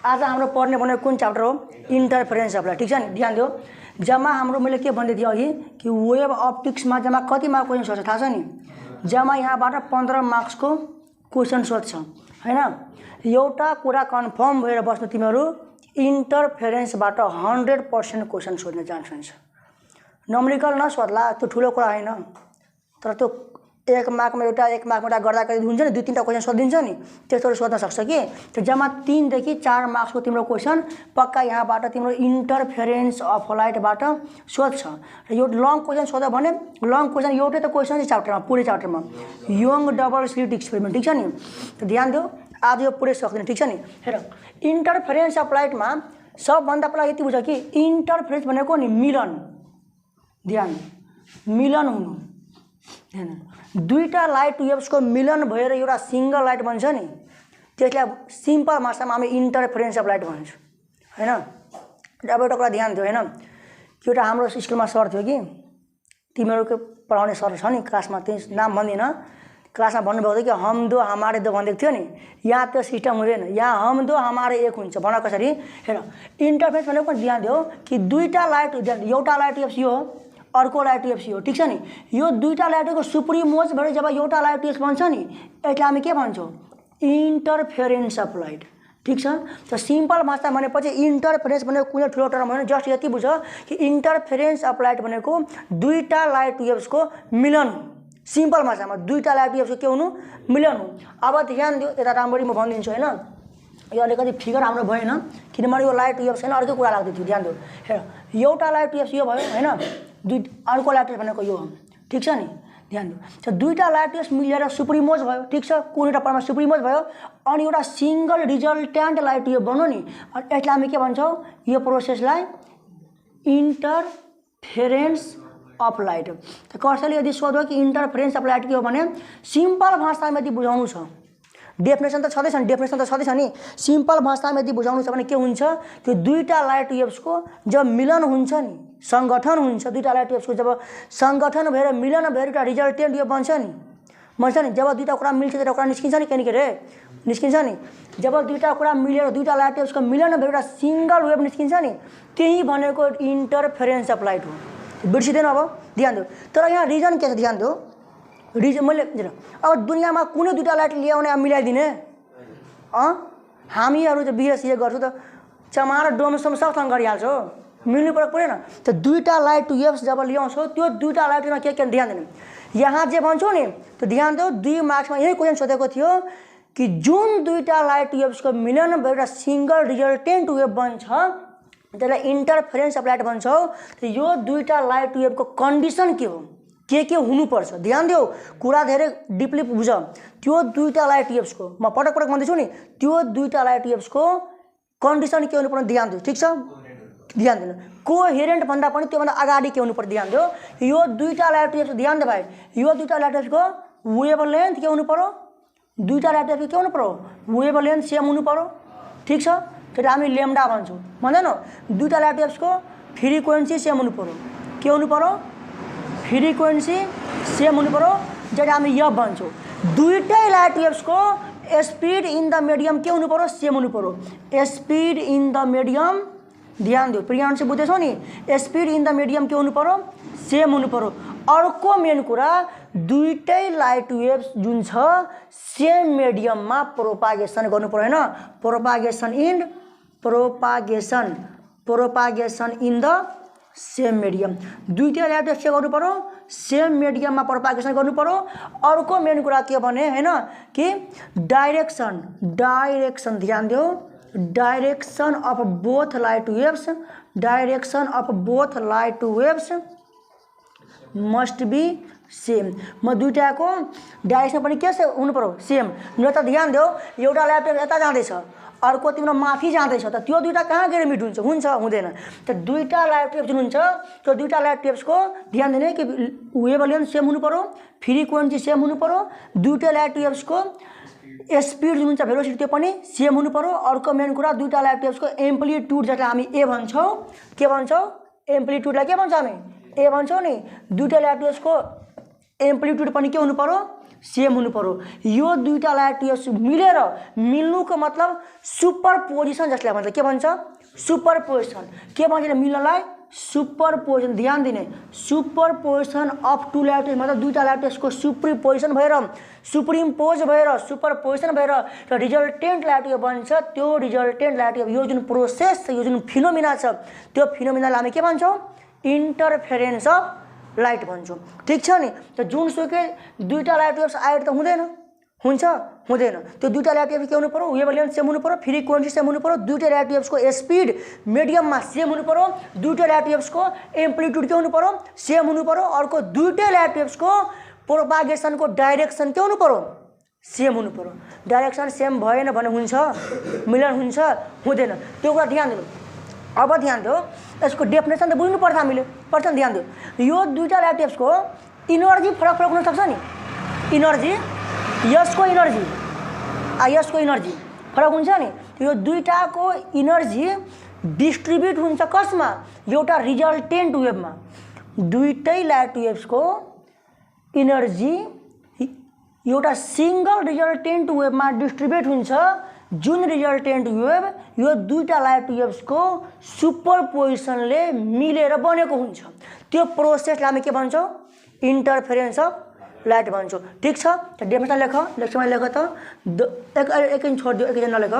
आज हाम्रो पढ्ने भनेको कुन च्याप्टर हो? Interference apply. ठिक छ नि, ध्यान दियो। जम्मा हाम्रो मैले के भन्दै थिएँ अघि कि वेब अप्टिक्समा जम्मा कति मार्क क्वेसन सोध्छ थाहा छ नि? जम्मा यहाँबाट 15 मार्क्सको क्वेसन सोध्छ हैन। एउटा कुरा कन्फर्म भएर बस्नु, तिमीहरू इन्टरफेरेन्सबाट 100% क्वेसन सोध्ने चान्स हुन्छ। नम्रिकल नसोध्ला, त्यो ठुलो कुरा हैन, तर त्यो एक मार्कमा एउटा गर्दाखेरि हुन्छ नि, 2-3टा क्वेसन सोधिदिन्छ नि, त्यस्तोहरू सोध्न सक्छ कि। त्यो जम्मा 3 देखि 4 मार्क्सको तिम्रो क्वेसन पक्का यहाँबाट तिम्रो इन्टरफेरेन्स अफ लाइटबाट सोध्छ। र यो लङ क्वेसन सोध्यो भने लङ क्वेसन एउटै त क्वेसन छ च्याप्टरमा, पुरै च्याप्टरमा, यङ डबल स्लिट एक्सपेरिमेन्ट। ठिक छ नि, त ध्यान दियो, आज यो पुरै सक्दैन। ठिक छ नि, हेर इन्टरफेरेन्स अफ लाइटमा सबभन्दा पहिला यति बुझ कि इन्टरफेरेन्स भनेको नि मिलन, ध्यान, मिलन हुनु, ध्यान। दुईटा लाइट वेव्सको मिलन भएर एउटा सिंगल लाइट बन्छ नि, त्यसलाई सिम्पल भाषामा हामी इन्टरफेरेन्स अफ लाइट भन्छौँ हैन। अब एउटा कुरा ध्यान दियो हैन, एउटा हाम्रो स्कुलमा सर थियो कि, तिमीहरूको पढाउने सर छ नि क्लासमा, त्यही नाम भन्दिनँ, क्लासमा भन्नुभएको थियो कि हम दो हमारे दो भनेको थियो नि। यहाँ त्यो सिस्टम हुँदैन, यहाँ हम दो हमारे एक हुन्छ। भन कसरी? हेर इन्टरफेरेन्स भनेको पनि ध्यान दियो कि दुईटा लाइट, एउटा लाइट वेव्स यो हो, अर्को लाइट वेव्स यो। ठिक छ नि, यो दुईटा लाइटको सुप्रिमोज भएर जब एउटा लाइट वेव्स बन्छ नि, यसलाई हामी के भन्छौँ? Interference of light. ठिक छ, त सिम्पल भाषा भनेपछि इन्टरफेरेन्स भनेको कुनै ठुलो टर्म होइन, जस्ट यति बुझ कि इन्टरफेरेन्स अफ लाइट भनेको दुईटा लाइट वेव्सको मिलन हो। सिम्पल भाषामा दुईटा लाइट वेव्सको के हुनु? मिलन हो। अब ध्यान दियो, यता राम्ररी म भनिदिन्छु हैन। यो अलिकति फिगर हाम्रो भएन, किनभने यो लाइट वेव्स छैन, अर्कै कुरा लाग्दै थियो। ध्यान दियो, हेर एउटा लाइट वेव्स यो भयो हैन, अर्को लाइट वेव्स भनेको यो हो। ठिक छ नि, ध्यान दियो। त दुईटा लाइट वेव्स मिलेर सुप्रिमोज भयो। ठिक छ, कुनै एउटा परमा सुप्रिमोज भयो, अनि एउटा सिंगल रिजल्टेन्ट लाइट वेभ बन्यो नि, यसलाई हामी के भन्छौँ? यो प्रोसेसलाई इन्टरफेरेन्स अफ लाइट। त कसैले यदि सोध्यो कि इन्टरफेरेन्स अफ लाइट के हो भने सिम्पल भाषामा यदि बुझाउनु छ, डेफिनेसन त छँदैछ नि, सिम्पल भाषामा यदि बुझाउनु छ भने के हुन्छ? त्यो दुईटा लाइट वेव्सको जब मिलन हुन्छ नि, संगठन हुन्छ, दुईटा लाइट वेव्सको जब संगठन भएर मिलन भएर एउटा रिजल्टेन्ट वेभ बन्छ नि, जब दुईटा कुरा मिल्छ एउटा कुरा निस्किन्छ नि, के अरे निस्किन्छ नि। जब दुईटा कुरा मिलेर दुईटा लाइट वेव्सको मिलन भएर एउटा सिंगल वेभ निस्किन्छ नि, त्यही भनेको इन्टरफेरेन्स अफ लाइट हो। बिर्सिँदैन। अब ध्यान दियो, तर यहाँ रिजन के छ? ध्यान दियो, रिजन मैले अब दुनियाँमा कुनै दुईटा लाइट ल्याउने मिलाइदिने? हामीहरू चाहिँ बिएससी गर्छु त चमार डोमसम सबसँग गरिहाल्छौ, मिल्नु परेन। त दुईटा लाइट वेव्स जब ल्याउँछौ, त्यो दुईटा लाइटमा के ध्यान दिनु। यहाँ जे भन्छौ नि, त्यो ध्यान दियो, 2 मार्क्समा यही क्वेसन सोधेको थियो कि जुन दुईटा लाइट वेव्सको मिलन भएर एउटा सिंगल रिजल्टेन्ट वेभ बन्छ, त्यसलाई इन्टरफेरेन्स अफ लाइट भन्छौ। यो दुईटा लाइट वेभको कन्डिसन के हो, के हुनुपर्छ? ध्यान दियो, कुरा धेरै डिपली बुझ। त्यो दुईटा लाइट वेव्सको म पटक भन्दैछु नि, त्यो दुईटा लाइट वेव्सको कन्डिसन के हुनुपर्ने ध्यान दियो। ठिक छ, ध्यान दिनु। कोहेरेन्ट भन्दा पनि त्योभन्दा अगाडि के हुनुपर्छ? ध्यान दियो, यो दुईटा लाइट वेव्स, ध्यान दियो भाइ, यो दुईटा लाइट वेव्सको वेभलेन्थ के हुनु पर्यो? दुईटा लाइट वेभ के हुनु पर्यो? वेभलेन्थ सेम हुनु पर्यो। ठिक छ, त्यसलाई हामी लेम्डा भन्छौँ, भन्दैनौँ? दुईटा लाइट वेव्सको फ्रिक्वेन्सी सेम हुनु पर्यो। के हुनु पर्यो? फ्रिक्वेन्सी सेम हुनु पर्यो, जसलाई हामी यफ भन्छौँ। दुईटै लाइट वेव्सको स्पिड इन द मिडियम के हुनु पर्यो? सेम हुनु पर्यो। स्पिड इन द मिडियम, ध्यान दियो, प्रियांश बुझ्दैछौ नि, स्पिड इन द मिडियम के हुनु पर्यो? सेम हुनु पर्यो। अर्को मेन कुरा, दुईटै लाइट वेव्स जुन छ सेम मिडियममा प्रोपागेसन गर्नु पर्यो हैन। Propagation in the same medium. दुईटै लाइट वेव्स के गर्नु पर्यो? सेम मिडियममा प्रोपागेसन गर्नु पर्यो। अर्को मेन कुरा के भने हैन कि डाइरेक्सन, ध्यान दियो, direction of both light waves must be same. म दुईटाको डाइरेक्सन पनि के हुनु पर्यो? सेम। न त ध्यान दियो, एउटा लाइट वेभ यता जाँदैछ, अर्को तिम्रो माथि जाँदैछ, त त्यो दुईटा कहाँ गएर मिट हुन्छ? हुँदैन। त दुईटा लाइट वेभ जुन हुन्छ, त्यो दुईटा लाइट वेव्सको ध्यान दिने कि वेभलेन्थ सेम हुनु पर्यो, फ्रिक्वेन्सी सेम हुनु पर्यो, दुईटा लाइट वेव्सको स्पिड जुन हुन्छ भेलोसिटी त्यो पनि सेम हुनु पर्यो। अर्को मेन कुरा, दुईटा लाइट वेव्सको एम्प्लिट्युड जसलाई हामी ए भन्छौँ, के भन्छौँ? एम्प्लिट्युडलाई के भन्छौँ हामी? ए भन्छौँ नि। दुईटा लाइट वेव्सको एम्प्लिट्युड पनि के हुनु पर्यो? सेम हुनु पर्यो। यो दुईटा लाइट वेव्स मिलेर मिल्नुको मतलब सुपरपोजिसन जसलाई भन्छ। के भन्छ? सुपरपोजिसन। के भन्छ मिल्नलाई? सुपरपोजिसन। ध्यान दिने, superposition of two light waves मतलब दुईटा लाइट वेव्सको सुपरपोजिसन भएर सुपरिम्पोज भएर सुपरपोजिसन भएर र रिजल्टेन्ट लाइट वेभ बन्छ। त्यो रिजल्टेन्ट लाइट वेभ यो जुन प्रोसेस छ, यो जुन फिनोमिना छ, त्यो फिनोमिनालाई हामी के भन्छौँ? इन्टरफेरेन्स अफ लाइट भन्छौँ। ठिक छ नि। त जुनसुकै दुईटा लाइट वेव्स आएर त हुँदैन, हुन्छ? हुँदैन। त्यो दुईटा लाइट वेभ के हुनु पर्यो? वेभलेन्थ सेम हुनु पर्यो, फ्रिक्वेन्सी सेम हुनु पर्यो, दुईटा लाइट वेव्सको स्पिड मिडियममा सेम हुनु पर्यो, दुईटा लाइट वेव्सको एम्प्लिट्युड के हुनु पर्यो? सेम हुनु पर्यो। अर्को दुईटै लाइट वेव्सको प्रोपागेसनको डाइरेक्सन के हुनु पर्यो? सेम हुनु पर्यो। डाइरेक्सन सेम भएन भने हुन्छ? मिलन हुन्छ? हुँदैन। त्यो कुरा ध्यान दिनु। अब ध्यान दियो, यसको डेफिनेसन त बुझ्नु पर्छ हामीले। पर्छ ध्यान दियो। यो दुईटा लाइट वेव्सको इनर्जी फरक फरक हुन सक्छ नि। इनर्जी, यसको इनर्जी यसको इनर्जी फरक हुन्छ नि। यो दुईटाको इनर्जी डिस्ट्रिब्युट हुन्छ कसमा? एउटा रिजल्टेन्ट वेभमा। दुईटै लाइट वेव्सको इनर्जी एउटा सिंगल रिजल्टेन्ट वेभमा डिस्ट्रिब्युट हुन्छ। जुन रिजल्टेन्ट वेभ यो दुईटा लाइट वेव्सको सुपरपोजिसनले मिलेर बनेको हुन्छ। त्यो प्रोसेसलाई हामी के भन्छौँ? इन्टरफेरेन्स अफ लाइट भन्छौँ। ठिक छ। त डेफिनेसन लेख, लेक्चरमा लेख त एकैछिन छोडिदियो, एकैछिन नलेख।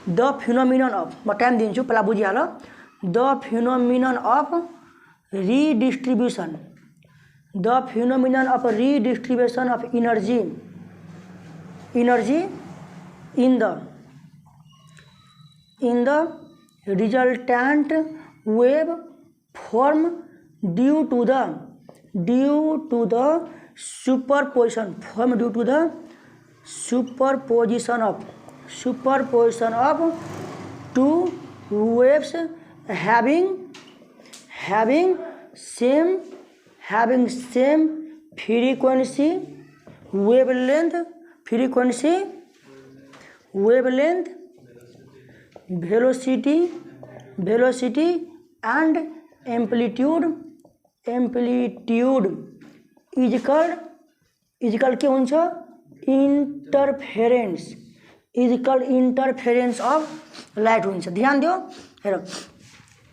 द फिनोमिनन अफ, म टाइम दिन्छु, पहिला बुझिहाल। The phenomenon of redistribution, the phenomenon of redistribution of energy in the resultant wave form due to the superposition of two waves having same frequency, wavelength, velocity and amplitude is called के हुन्छ? Interference of light हुन्छ। ध्यान दियो। हेर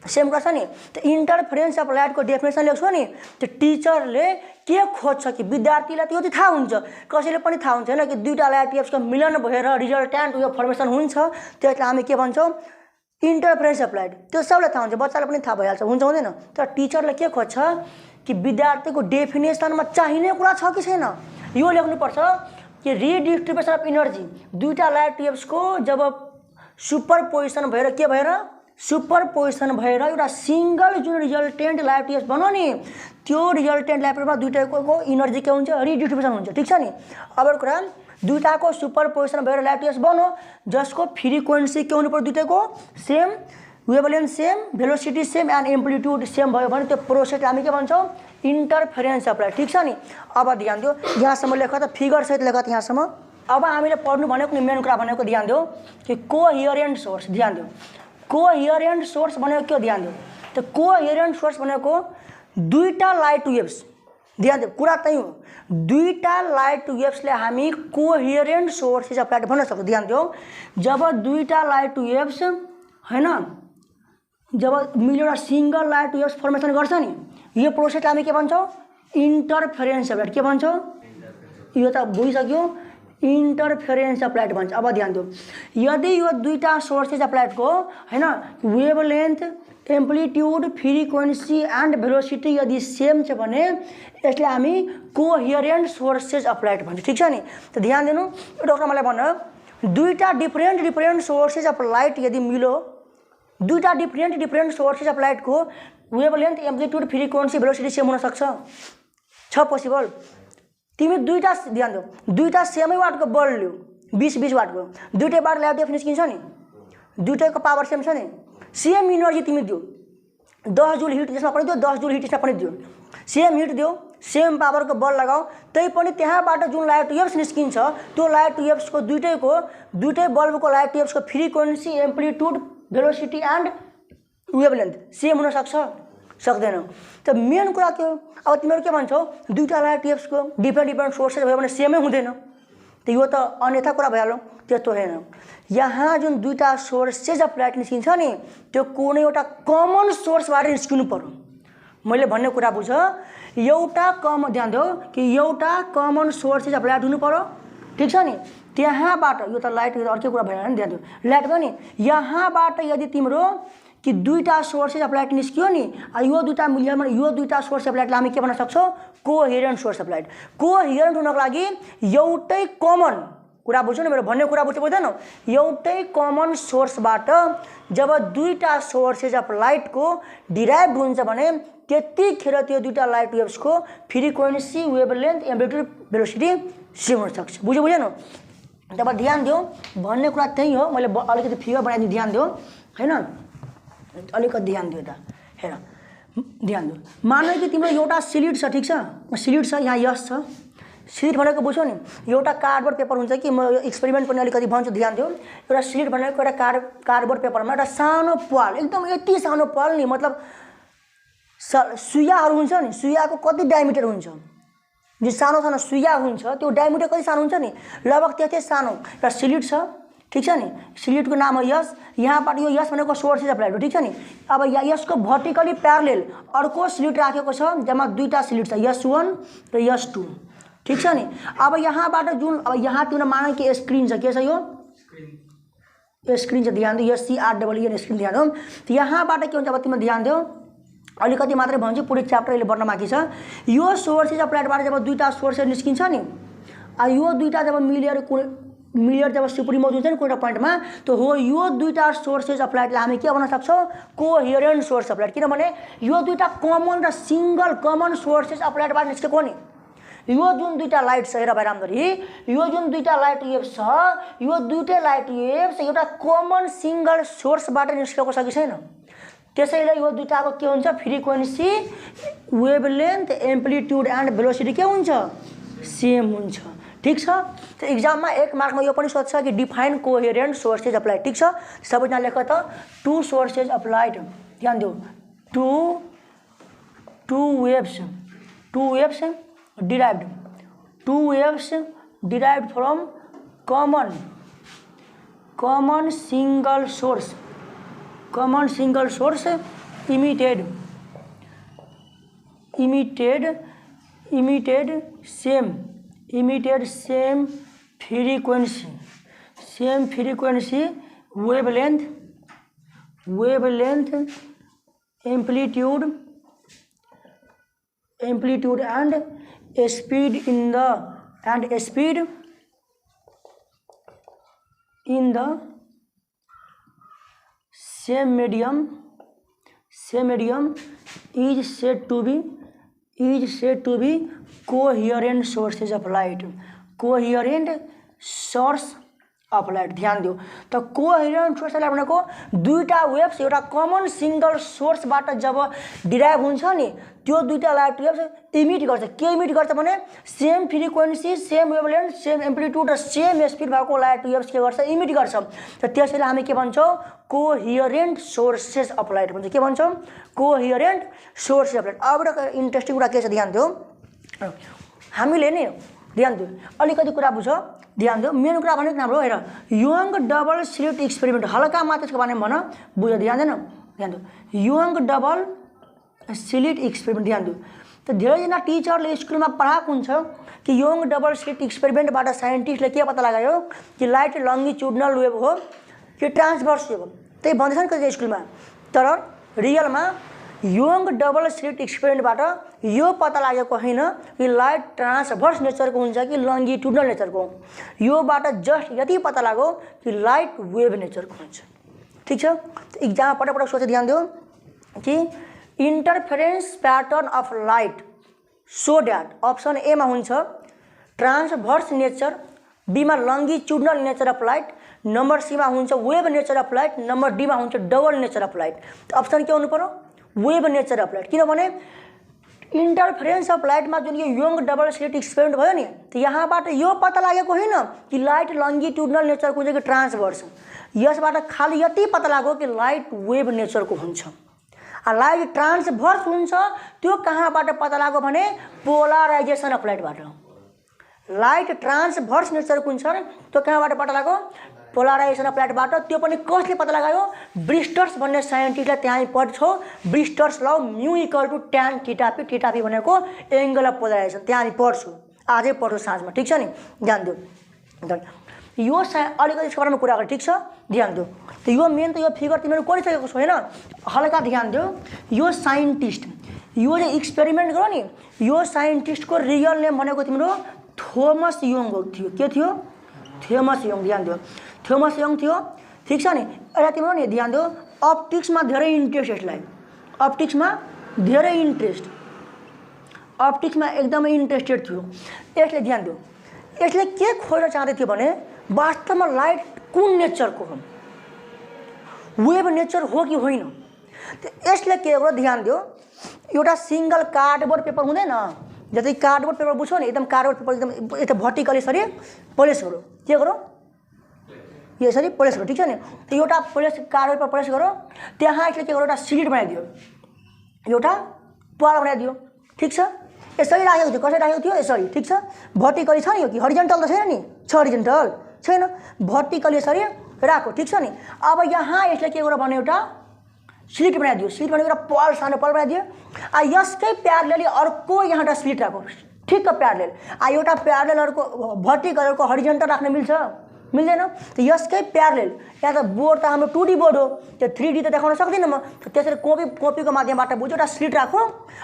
same गर्छ नि। त interference of लाइटको डेफिनेसन लेख्छौ नि, त्यो टिचरले के खोज्छ कि विद्यार्थीलाई त्यो चाहिँ थाहा हुन्छ, कसैले पनि थाहा हुन्छ हैन कि दुईटा लाइट वेव्सको मिलन भएर रिजल्टेन्ट वेभ फर्मेसन हुन्छ। त्यसलाई हामी के भन्छौँ? Interference of light. त्यो सबैलाई थाहा हुन्छ, बच्चालाई पनि थाहा भइहाल्छ, हुन्छ हुँदैन? तर टिचरले के खोज्छ कि विद्यार्थीको डेफिनेसनमा चाहिने कुरा छ कि छैन, यो लेख्नुपर्छ कि रिडिस्ट्रिब्युसन अफ इनर्जी दुईटा लाइट वेव्सको जब सुपरपोजिसन भएर के भएर सुपरपोजिसन भएर एउटा सिंगल जुन रिजल्टेन्ट लाइट वेव्स बन्यो नि, त्यो रिजल्टेन्ट लाइट वेभमा दुईटाको इनर्जी के हुन्छ? रिडिस्ट्रिब्युसन हुन्छ। ठिक छ नि। अब कुरा दुईटाको सुपरपोजिसन भएर लाइट वेव्स बन्यो जसको फ्रिक्वेन्सी के हुनु पर्यो? दुईटाको same, wavelength same, velocity same and amplitude same भयो भने त्यो प्रोसेस हामी के भन्छौँ? Interference of light. ठिक छ नि। अब ध्यान दियो, यहाँसम्म लेख त, फिगर सहित लेख त यहाँसम्म। अब हामीले पढ्नु भनेको नि मेन कुरा भनेको ध्यान दियो कि कोहेरेन्ट सोर्स। ध्यान दियो, कोहेरेन्ट सोर्स भनेको के हो? ध्यान दियो। त कोहेरेन्ट सोर्स भनेको दुईटा लाइट वेव्स, ध्यान दियो कुरा त्यही हो, दुईटा लाइट वेव्सले हामी कोहेरेन्ट सोर्सेस अफ लाइट भन्न सक्छौँ। ध्यान दियो, जब दुईटा लाइट वेव्स हैन जब मिलेर सिंगल लाइट वेव्स फर्मेसन गर्छ नि, यो प्रोसेस हामी के भन्छौँ? Interference of light. के भन्छौँ? यो त बुझिसक्यो, इन्टरफेरेन्स अफ लाइट भन्छ। अब ध्यान दियो, यदि यो दुईटा सोर्सेस अफ लाइटको हैन wavelength, amplitude, frequency and velocity यदि सेम छ भने यसले हामी कोहेरेन्ट सोर्सेस अफ लाइट भन्छ। ठिक छ नि। त ध्यान दिनु, एउटा कुरा मलाई भन्न, दुईटा डिफरेन्ट सोर्सेस अफ लाइट यदि मिलो, दुईटा डिफरेन्ट सोर्सेस अफ लाइटको wavelength, amplitude, frequency, velocity same हुन सक्छ? छ पोसिबल। तिमी दुईटा, ध्यान दियो, दुईटा सेमै वाटको बल्ब लियो, 20 वाटको, दुईटैबाट लाइट वेभ निस्किन्छ नि, दुईटैको पावर सेम छ नि, सेम इनर्जी तिमी दियो, 10 जुल हिट यसमा पनि दियो, 10 जुल हिट यसमा पनि दियो, सेम हिट दियो, सेम पावरको बल्ब लगाऊ, तै पनि त्यहाँबाट जुन लाइट वेव्स निस्किन्छ त्यो लाइट वेव्सको दुईटै बल्बको लाइट वेव्सको frequency, amplitude, velocity and wavelength same हुन सक्छ? सक्दैन। त मेन कुरा के हो? अब तिमीहरू के भन्छौ? दुईटा लाइट वेव्सको डिफरेन्ट सोर्सेस भयो भने सेमै हुँदैन। तो यो त अन्यथा कुरा भइहाल्यो, त्यस्तो होइन। यहाँ जुन दुईटा सोर्सेज अफ लाइट निस्किन्छ नि त्यो कुनै एउटा कमन सोर्सबाट निस्किनु पर्यो। मैले भन्ने कुरा बुझ, एउटा ध्यान दियो कि एउटा कमन सोर्सेज अफ लाइट हुनु पर्यो, ठिक छ नि। त्यहाँबाट यो त लाइट अर्कै कुरा भएन नि, ध्यान दियो लाइट भयो नि, यहाँबाट यदि तिम्रो कि दुईटा सोर्सेज अफ लाइट निस्कियो नि, यो दुईटा मिलियनमा यो दुईटा सोर्स अफ लाइटलाई हामी के भन्न सक्छौँ, कोहेरेन्ट सोर्स अफ लाइट। कोहेरेन्ट हुनको लागि एउटै कमन कुरा बुझ्नु न, मेरो भन्ने कुरा बुझ्दैन, एउटै कमन सोर्सबाट जब दुईटा सोर्सेज अफ लाइटको डिराइभ हुन्छ भने त्यतिखेर त्यो दुईटा लाइट वेभ्सको frequency, wavelength, amplitude, velocity same हुन सक्छ। बुझेन? जब ध्यान दियो भन्ने कुरा त्यही हो। मैले अलिकति फिगर बनाइदिनु, ध्यान दियो हैन, अलिकति ध्यान दियो त, हेर ध्यान दियो। मानौ कि तिम्रो एउटा सिलिड छ, ठिक छ, सिलिड छ, यहाँ यस छ। सिलिड भनेको बुझ्यौ नि, एउटा कार्डबोर्ड पेपर हुन्छ कि, म एक्सपेरिमेन्ट पनि अलिकति भन्छु, ध्यान दियो। एउटा सिलिड भनेको एउटा कार्डबोर्ड पेपरमा एउटा सानो पाल, एकदम यति सानो पाल नि, मतलब सुइयाहरू हुन्छ नि, सुइयाको कति डायमिटर हुन्छ, जो सानो सानो सुइया हुन्छ त्यो डायमिटर कति सानो हुन्छ नि, लगभग त्यति सानो एउटा सिलिड छ, ठिक छ नि। सिलिडको नाम हो यस। यहाँबाट यो यस भनेको सोर्सेज अफ लाइट हो, ठिक छ नि। अब यसको भर्टिकली प्यारलेल अर्को सिलिड राखेको छ, जम्मा दुईटा सिलिड छ, S1 र S2, ठिक छ नि। अब यहाँबाट जुन, अब यहाँ तिम्रो मान कि स्क्रिन छ, के छ यो स्क्रिन छ, ध्यान दियो, SCREEN स्क्रिन, ध्यान दियो। यहाँबाट के हुन्छ, अब तिम्रो ध्यान दियो, अलिकति मात्रै भन्छु, पुरै च्याप्टर अहिले बढ्न बाँकी छ। यो सोर्सेज अफ लाइटबाट जब दुईटा सोर्सेज निस्किन्छ नि, यो दुईटा जब मिलियर जब सुप्रिमोज हुन्छ नि कुनै पोइन्टमा, त हो यो दुईटा सोर्सेज अफ लाइटलाई हामी के भन्न सक्छौँ, कोहेरेन्ट सोर्स अफ लाइट। किनभने यो दुईटा कमन र सिंगल कमन सोर्सेज अफ लाइटबाट निस्केको नि। यो जुन दुईटा लाइट छ, हेर भाइ राम्ररी, यो जुन दुईटा लाइट वेभ छ, यो दुईटै लाइट वेभ एउटा कमन सिंगल सोर्सबाट निस्केको छ कि छैन। त्यसैले यो दुईटाको के हुन्छ, frequency, wavelength, amplitude and velocity के हुन्छ, सेम हुन्छ, ठिक छ। त एक्जाममा 1 मार्कमा यो पनि सोध्छ कि डिफाइन कोहेरेन्ट सोर्सेज अफ लाइट, ठिक छ। सबैजना लेख त, टू सोर्सेज अफ लाइट, ध्यान दियो, two waves derived, two waves derived from common single source emitted same frequency, wavelength, amplitude and speed in the same medium is said to be coherent sources of light, coherent source of light. ध्यान दियो, त कोहेरेन्ट source light भनेको दुईटा waves एउटा common single सोर्सबाट जब derive हुन्छ नि, त्यो दुईटा लाइट वेव्स इमिट गर्छ। के इमिट गर्छ भने same frequency, same wavelength, same amplitude र सेम स्पिड भएको लाइट वेव्स के गर्छ, इमिट गर्छ। त त्यसैले हामी के भन्छौँ, कोहेरेन्ट सोर्सेस अफ लाइट भन्छ। के भन्छौँ, कोहेरेन्ट सोर्सेस अफ लाइट। अब एउटा इन्ट्रेस्टिङ कुरा के छ, ध्यान दियो, हामीले नि ध्यान दियो, अलिकति कुरा बुझ, ध्यान दियो। मेन कुरा भनेको हाम्रो हेर, यङ डबल स्लिट एक्सपेरिमेन्ट, हल्का मात्र त्यसको बारेमा भन, बुझ, ध्यान दिएन, ध्यान दियो, यङ डबल स्लिट एक्सपेरिमेन्ट, ध्यान दियो। त धेरैजना टिचरले स्कुलमा पढाएको हुन्छ कि यङ डबल स्लिट एक्सपेरिमेन्टबाट साइन्टिस्टले के पत्ता लगायो कि लाइट लङ्गिट्युडनल वेभ हो कि ट्रान्सभर्स वेभ हो, त्यही भन्दैछ नि कति स्कुलमा। तर रियलमा यङ डबल स्लिट एक्सपेरिमेन्टबाट यो पत्ता लागेको होइन कि लाइट ट्रान्सभर्स नेचरको हुन्छ कि लङ्गिट्युडनल नेचरको। योबाट जस्ट यति पत्ता लाग्यो कि लाइट वेभ नेचरको हुन्छ, ठिक छ। इक्जाममा पटक सोचेर ध्यान दियो कि interference pattern of light so that option एमा हुन्छ ट्रान्सभर्स नेचर, बीमा longitudinal nature of light, number सीमा हुन्छ wave nature of light, number डीमा हुन्छ double nature of light. Option के हुनु पर्यो, वेभ नेचर अफ लाइट। किनभने इन्टरफेरेन्स अफ लाइटमा जुन यो यङ डबल स्लिट एक्सपेरिमेन्ट भयो नि, त यहाँबाट यो पत्ता लागेको होइन कि लाइट लङ्गिट्युडनल नेचरको हुन्छ कि ट्रान्सभर्स, यसबाट खालि यति पत्ता लाग्यो कि लाइट वेभ नेचरको हुन्छ। लाइट ट्रान्सभर्स हुन्छ त्यो कहाँबाट पत्ता लाग्यो भने पोलराइजेसन अफ लाइटबाट। लाइट ट्रान्सभर्स नेचर कुन छ त्यो कहाँबाट पत्ता लाग्यो पोलराइजेसन अफ लाइटबाट। त्यो पनि कसले पत्ता लगायो ब्रिस्टर्स भन्ने साइन्टिस्टले त्यहाँ पढ्छौ Brewster's law mu equal to tan theta p भनेको एङ्गल अफ पोलराइजेसन त्यहाँ पढ्छु आजै पढ्छु साँझमा ठीक छ नि ध्यान दियो। यो अलिकति यसको बारेमा कुरा गरेँ ठीक छ ध्यान दियो। त यो मेन त यो फिगर तिमीहरू गरिसकेको छौ होइन हल्का ध्यान दियो। यो साइन्टिस्ट यो जे एक्सपेरिमेन्ट गर्यो नि यो साइन्टिस्टको रियल नेम भनेको तिम्रो थोमस यङ थियो। के थियो थोमस यङ ध्यान दियो थोमस यङ थियो ठीक छ नि। एउटा तिम्रो नि ध्यान दियो अप्टिक्समा धेरै इन्ट्रेस्ट यसलाई अप्टिक्समा धेरै इन्ट्रेस्ट अप्टिक्समा एकदमै इन्ट्रेस्टेड थियो यसले ध्यान दियो। यसले के खोज्न चाहँदै थियो भने वास्तवमा लाइट कुन नेचरको हो वेभ नेचर हो कि होइन। यसले के गर्यो ध्यान दियो एउटा सिङ्गल कार्डबोर्ड पेपर हुँदैन जति कार्डबोर्ड पेपर बुझ्छौ नि एकदम कार्डबोर्ड पेपर एकदम यता भर्टिकल यसरी प्लेस गरौँ के गरौँ यसरी प्लेस गरौँ ठीक छ नि। त एउटा प्लेस कार्डबोर्ड पेपर प्लेस गरौँ त्यहाँ यसले के गर्यो एउटा स्लिट बनाइदियो एउटा पाल बनाइदियो ठीक छ। यसरी राखेको थियो कसरी राखेको थियो यसरी ठीक छ भर्टिकली छ नि यो कि हरिजेन्टल त छैन नि छ हरिजेन्टल छैन भर्टिकली यसरी राखो ठीक छ नि। अब यहाँ यसले के गर्यो भने एउटा स्लिट बनाइदियो स्लिट भनेको एउटा पल सानो पल बनाइदियो यसकै प्यारलेली अर्को यहाँ एउटा स्लिट राखो ठिक्क प्यारलेल एउटा प्यारलेल अर्को भर्टिकल अर्को हरिजेन्टल राख्न मिल्छ मिल्दैन। त यसकै प्यारलेल यहाँ त बोर्ड त हाम्रो 2D बोर्ड हो त्यो 3D त देखाउन सक्दिनँ म त्यसरी कपीको माध्यमबाट बुझ्यो एउटा स्लिट राखो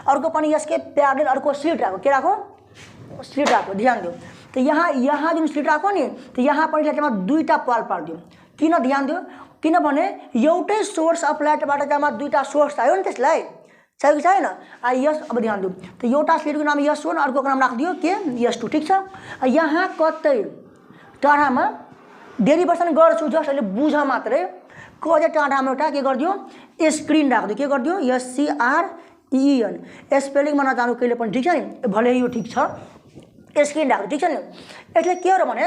अर्को पनि यसकै प्यारलेल अर्को स्लिट राखो के राखो स्लिट राखो ध्यान दियो। त यहाँ जुन स्लिट राखो नि त यहाँ पनि त्यसमा दुईवटा पाल पारिदियो किन ध्यान दियो किनभने एउटै सोर्स अफ लाइटबाट जम्मा दुईवटा सोर्स आयो नि त्यसलाई छ कि छैन यस अब ध्यान दियो। त एउटा स्लिटको नाम S1 अर्कोको नाम राखिदियो के S2 ठिक छ। यहाँ कतै टाढामा डेरिभेसन गर्छु जस्ट अहिले बुझ मात्रै कतै टाढामा एउटा के गरिदियो स्क्रिन राखिदियो के गरिदियो SCREN स्पेलिङमा नजानु कहिले पनि ठिक छ नि भले यो ठिक छ स्क्रिन राख्नु ठिक छ नि। यसले के हो भने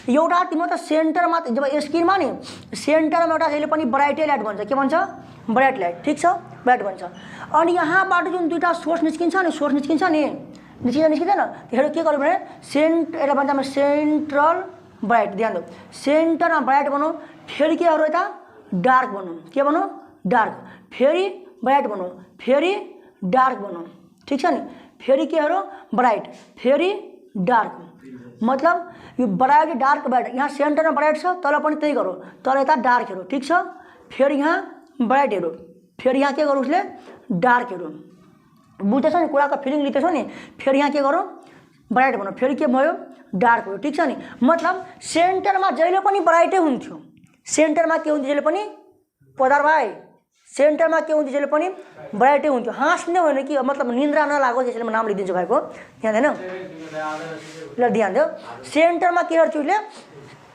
एउटा तिम्रो त सेन्टरमा जब स्क्रिनमा नि सेन्टरमा एउटा जहिले पनि ब्राइट लाइट भन्छ के भन्छ ब्राइट लाइट ठिक छ ब्राइट भन्छ। अनि यहाँबाट जुन दुईवटा सोर्स निस्किन्छ नि निस्किँदैन त्यसले के गर्यो भने एउटा भन्छ सेन्ट्रल ब्राइट ध्यान दियो सेन्टरमा ब्राइट बनाऊ फेरि के अरू यता डार्क बनाऊ के बनाऊ डार्क फेरि ब्राइट बनाऊ फेरि डार्क बनाऊ ठिक छ नि फेरि के अरू ब्राइट फेरि डार्क मतलब यो ब्राइट डार्क ब्राइट यहाँ सेन्टरमा ब्राइट छ तल पनि त्यही गरौँ तर यता डार्क हेरौँ ठिक छ फेरि यहाँ ब्राइट हेरौँ फेरि यहाँ के गरौँ उसले डार्क हेरौँ बुझ्दैछ नि कुराको फिलिङ लिँदैछौ नि फेरि यहाँ के गरौँ ब्राइट बनाऊ फेरि के भयो डार्क भयो ठिक छ नि। मतलब सेन्टरमा जहिले पनि ब्राइटै हुन्थ्यो सेन्टरमा के हुन्थ्यो जहिले पनि पदार भाइ सेन्टरमा के हुन्थ्यो जहिले पनि ब्राइटै हुन्थ्यो हाँस्ने होइन कि मतलब निन्द्रा नलागोस् यसले म नाम लिइदिन्छु भाइको ध्यान दिएन ल ध्यान दियो सेन्टरमा के गर्छु उसले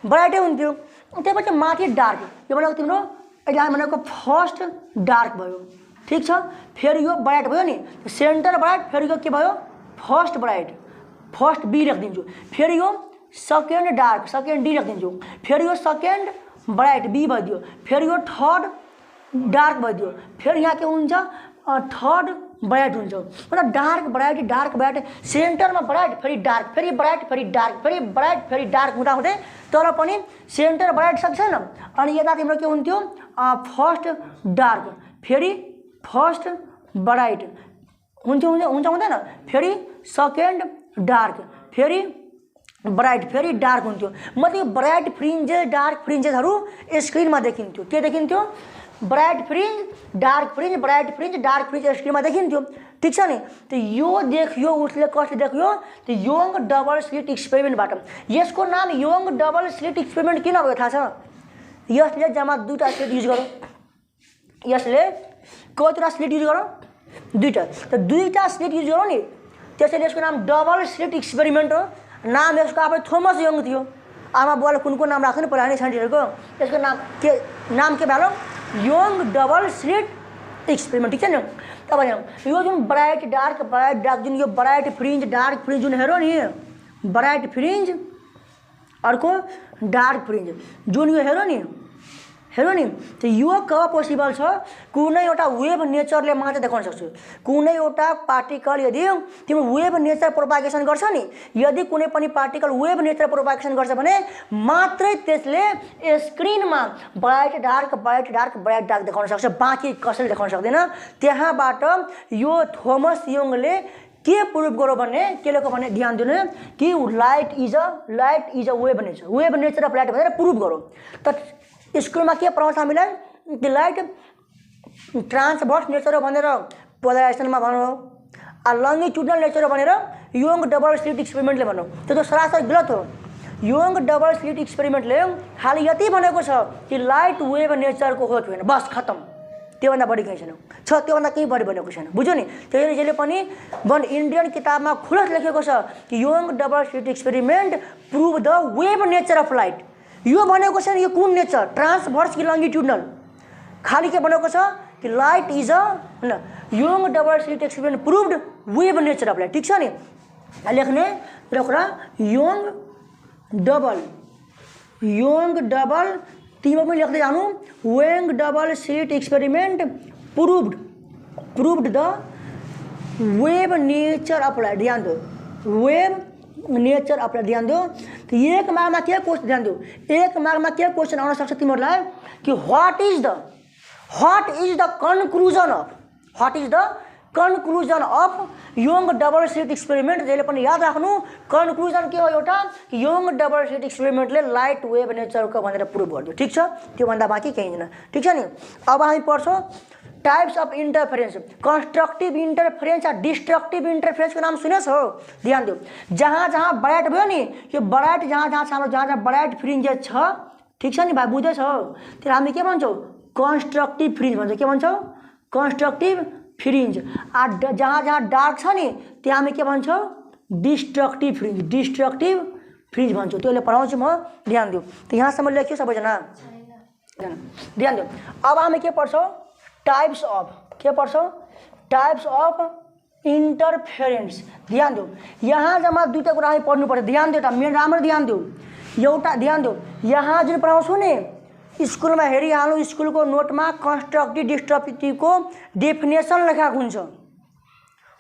ब्राइटै हुन्थ्यो त्यसपछि माथि डार्क यो भनेको तिम्रो अहिले भनेको फर्स्ट डार्क भयो ठिक छ। फेरि यो ब्राइट भयो नि सेन्टर ब्राइट फेरि यो के भयो फर्स्ट ब्राइट फर्स्ट बी राखिदिन्छु फेरि यो सेकेन्ड डार्क सेकेन्ड डी राखिदिन्छु फेरि यो सेकेन्ड ब्राइट बी भइदियो फेरि यो थर्ड डार्क भइदियो फेरि यहाँ के हुन्छ थर्ड ब्राइट हुन्छ मतलब डार्क ब्राइट सेन्टरमा ब्राइट फेरि डार्क फेरि ब्राइट फेरि डार्क फेरि ब्राइट फेरि डार्क हुँदाहुँदै तर पनि सेन्टर ब्राइट सक्दैन। अनि यता तिम्रो के हुन्थ्यो फर्स्ट डार्क फेरि फर्स्ट ब्राइट हुन्छ हुँदैन फेरि सेकेन्ड डार्क फेरि ब्राइट फेरि डार्क हुन्थ्यो मतलब ब्राइट फ्रिन्जेस डार्क फ्रिन्जेसहरू स्क्रिनमा देखिन्थ्यो के देखिन्थ्यो bright fringe dark fringe bright fringe dark fringe स्क्रिनमा देखिन्थ्यो ठिक छ नि। त यो देखियो उसले कसले देखियो त यङ डबल स्लिट एक्सपेरिमेन्टबाट यसको नाम यङ डबल स्लिट एक्सपेरिमेन्ट किन भयो थाहा छ यसले जम्मा दुईवटा स्लिट युज गर्यो यसले कतिवटा स्लिट युज गर्यो दुईवटा त दुईवटा स्लिट युज गर्यो नि त्यसैले यसको नाम डबल स्लिट एक्सपेरिमेन्ट हो नाम यसको आफै थोमस यङ थियो आमा बुवाले कुन नाम राख्नु पर्यो नि साइन्टिस्टहरूको यसको नाम के Valo young double slit experiment ठिक छ नि। तपाईँ यो जुन ब्राइट डार्क जुन यो ब्राइट फ्रिन्ज डार्क फ्रिन्ज जुन हेरो नि ब्राइट फ्रिन्ज अर्को डार्क फ्रिन्ज जुन यो हेरो नि हेर्नु नि त यो कब पोसिबल छ कुनै एउटा वेभ नेचरले मात्र देखाउन सक्छ कुनै एउटा पार्टिकल यदि तिम्रो वेभ नेचर प्रोपागेसन गर्छ नि यदि कुनै पनि पार्टिकल वेभ नेचर प्रोपागेसन गर्छ भने मात्रै त्यसले स्क्रिनमा ब्राइट डार्क देखाउन सक्छ बाँकी कसैले देखाउन सक्दैन त्यहाँबाट यो थोमस यङले के प्रुभ गर्यो भने के लेख्यो भने ध्यान दिनु कि light is a wave nature of light भनेर प्रुभ गर्यो त स्कुलमा के पढाउँछ हामीलाई कि लाइट ट्रान्सभर्स नेचर भनेर पोलराइजेसनमा भनौँ लङ्गिट्युडनल नेचर भनेर यङ डबल स्लिट एक्सपेरिमेन्टले भनौँ त्यो त सरासर गलत हो यङ डबल स्लिट एक्सपेरिमेन्टले खालि यति भनेको छ कि लाइट वेभ नेचरको हो होइन बस खत्तम त्योभन्दा बढी केही छैन त्योभन्दा केही बढी भनेको छैन बुझ्यो नि त्यसैले जसले पनि वन इन्डियन किताबमा खुलस लेखेको छ कि Young double slit experiment prove the wave nature of light यो भनेको छैन यो कुन नेचर ट्रान्सभर्स कि लङ्गिट्युडनल खालि के भनेको छ कि लाइट इज अ होइन Young double slit experiment proved wave nature of light ठीक छ नि लेख्ने र कुरा यङ डबल तिम्रो पनि लेख्दै जानु Young double slit experiment proved the wave nature of light ध्यान दो वेभ नेचर अफ लाइट ध्यान दो तो एक मार्कमा के क्वेश्चन ध्यान दो एक मार्कमा के क्वेश्चन आउन सक्छ तिमीहरूलाई कि what is the conclusion of Young double slit experiment जहिले पनि याद राख्नु कन्क्लुजन के हो एउटा कि यङ डबल स्लिट एक्सपेरिमेन्टले लाइट वेभ नेचरको भनेर प्रुभ गर्यो ठीक छ त्योभन्दा बाँकी केही छैन ठीक छ नि अब हामी पढ्छौँ types of interference constructive interference या डिस्ट्रक्टिभ इन्टरफेरेन्सको नाम सुनेछ हो ध्यान दियो जहाँ ब्राइट भयो नि यो ब्राइट जहाँ ब्राइट फ्रिन्जेस छ ठीक छ नि भाइ बुझ्दैछ हो त्यो हामी के भन्छौँ कन्स्ट्रक्टिभ फ्रिन्ज भन्छौँ के भन्छौँ कन्स्ट्रक्टिभ फ्रिन्ज जहाँ डार्क छ नि त्यहाँ हामी के भन्छौँ डिस्ट्रक्टिभ फ्रिन्ज भन्छौँ त्यसले पढाउँछु म ध्यान दियो त यहाँसम्म लेख्यो सबैजना ध्यान दियो अब हामी के पढ्छौँ टाइप्स अफ इन्टरफेरेन्स ध्यान दो यहाँ जम्मा दुईवटा कुरा हामी पढ्नु पर्छ ध्यान दियो मेन राम्रो ध्यान दियो एउटा ध्यान दियो यहाँ जुन पढाउँछु नि स्कुलमा हेरिहाल्नु स्कुलको नोटमा कन्स्ट्रक्टिभ डिस्ट्रक्टिभको डेफिनेसन लेखाएको हुन्छ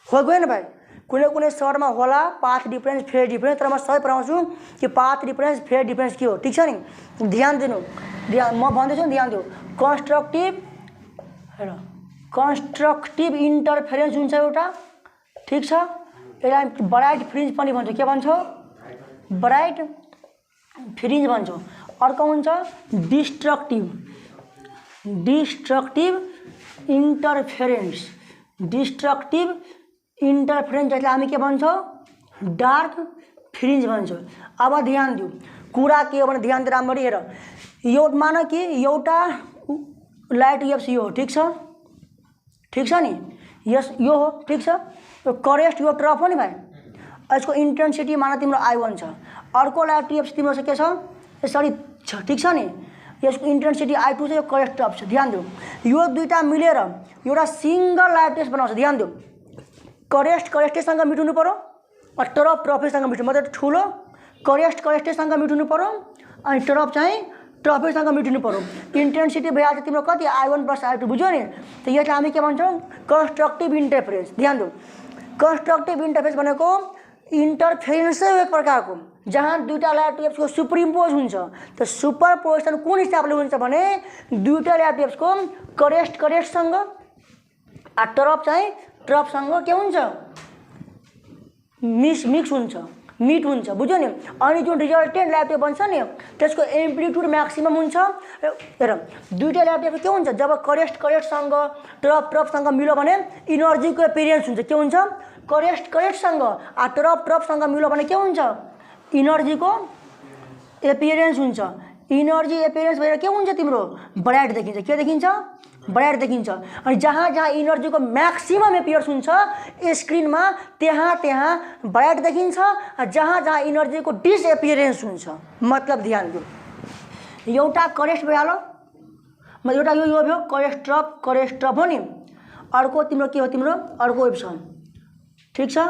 हो गएन भाइ कुनै शहरमा होला पाथ डिफरेन्स फेज डिफरेन्स तर म सबै पढाउँछु कि पाथ डिफरेन्स फेज डिफरेन्स के हो ठीक छ नि ध्यान दिनु म भन्दैछु नि ध्यान दियो कन्स्ट्रक्टिभ इन्टरफेरेन्स हुन्छ एउटा ठीक छ यसलाई ब्राइट फ्रिन्ज पनि भन्छौँ के भन्छौँ ब्राइट फ्रिन्ज भन्छौँ अर्को हुन्छ डिस्ट्रक्टिभ इन्टरफेरेन्स जसलाई हामी के भन्छौँ डार्क फ्रिन्ज भन्छौँ अब ध्यान दियो कुरा के हो भने ध्यान दिएर राम्ररी हेर यो मान कि एउटा लाइट वेभ यो हो ठीक छ नि यस यो हो ठीक छ करेस्ट यो ट्रफ हो नि भाइ यसको इन्टेन्सिटी मान तिम्रो I1 छ अर्को लाइट वेभ तिम्रो के छ यसरी छ ठीक छ नि यसको इन्टेन्सिटी I2 छ यो करेस्ट ट्रफ छ ध्यान दियो यो दुईटा मिलेर एउटा सिंगल लाइट वेभ बनाउँछ ध्यान दियो करेस्टसँग मिठुनु पर्यो ट्रफेसँग मिठुनु मतलब ठुलो करेस्टसँग मिठुनु पर्यो अनि ट्रफ चाहिँ ट्रफेसँग मिठुनु पर्यो इन्टेन्सिटी भइहाल्छ तिम्रो कति I1 + I2 बुझ्यो नि त यसलाई हामी के भन्छौँ कन्स्ट्रक्टिभ इन्टरफेरेन्स ध्यान दियो कन्स्ट्रक्टिभ इन्टरफेरेन्स भनेको इन्टरफेरेन्सै एक प्रकारको जहाँ दुईटा लाइट वेभ्सको सुपरइम्पोज हुन्छ त सुपरपोजिसन कुन हिसाबले हुन्छ भने दुईटा लाइट वेभ्सको करेस्टसँग ट्रफ चाहिँ ट्रफसँग के हुन्छ मिक्स हुन्छ मिट हुन्छ बुझ्यो नि अनि जुन रिजल्टेन्ट लाइट वेभ बन्छ नि त्यसको एम्प्लिट्युड म्याक्सिमम हुन्छ हेर दुईटा लाइट वेभ के हुन्छ जब करेस्टसँग ट्रफसँग मिल्यो भने इनर्जीको एपिरियन्स हुन्छ के हुन्छ करेस्टसँग ट्रफसँग मिल्यो भने के हुन्छ इनर्जीको एपिरियन्स हुन्छ इनर्जी एपिरियन्स भएर के हुन्छ तिम्रो ब्राइट देखिन्छ के देखिन्छ ब्राइट देखिन्छ अनि जहाँ इनर्जीको म्याक्सिमम एपियर्स हुन्छ स्क्रिनमा त्यहाँ ब्राइट देखिन्छ जहाँ इनर्जीको डिसएपियरेन्स हुन्छ मतलब ध्यान दियो एउटा करेस्ट भइहाल्यो मतलब एउटा यो भयो करेस्ट ट्रफ हो नि अर्को तिम्रो के हो तिम्रो अर्को वेभ छ ठीक छ